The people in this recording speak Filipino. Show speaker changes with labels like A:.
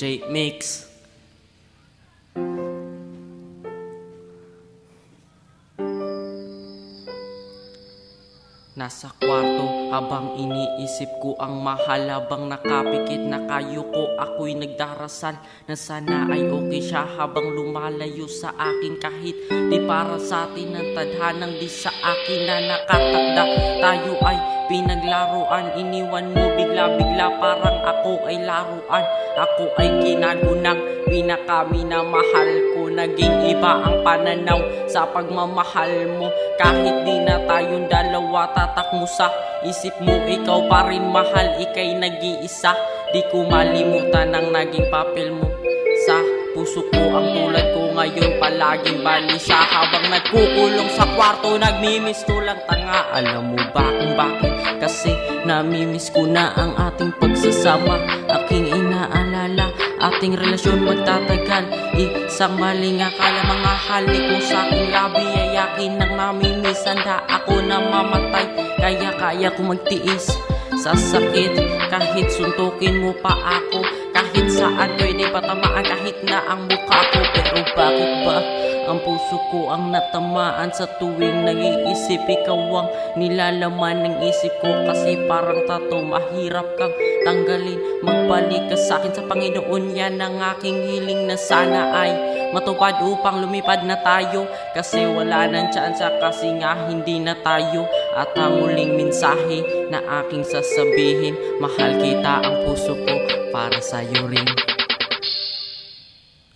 A: DJ Mix. Nasa kwarto habang iniisip ko ang mahal, habang nakapikit na kayo ko, ako'y nagdarasal na sana ay okay siya habang lumalayo sa akin. Kahit di para sa atin ang tadhanang di sa akin na nakatakda, tayo ay pinaglaruan. Iniwan mo bigla-bigla parang ako ay laruan. Ako ay kinagunang pinakaminamahal ko. Naging iba ang pananaw sa pagmamahal mo. Kahit di na tayong dalawa, tatak mo sa isip mo, ikaw pa rin mahal, ika'y nag-iisa. Di ko malimutan ang naging papel mo sa puso ko. Ang tulad ko ngayon palaging balisa, habang nagkukulong sa kwarto, nagmimiss ko lang tanga. Alam mo ba kung bakit? Kasi namimiss ko na ang ating pagsasama. Aking inaalala ating relasyon magtatagal. Isang maling akala, mga halik mo sa aking labi ay akin nang namimiss. Handa ako na mamatay, kaya ko magtiis sa sakit. Kahit suntukin mo pa ako, kahit saan pwede patamaan, kahit na ang mukha ko. Pero bakit ba ang puso ko ang natamaan sa tuwing nag-iisip? Ikaw ang nilalaman ng isip ko, kasi parang tato mahirap kang tanggalin. Magbalik ka sa akin sa Panginoon, yan ang aking hiling na sana ay matupad upang lumipad na tayo. Kasi wala nang tsansa, kasi nga hindi na tayo. At ang muling mensahe na aking sasabihin, mahal kita, ang puso ko para sa'yo rin.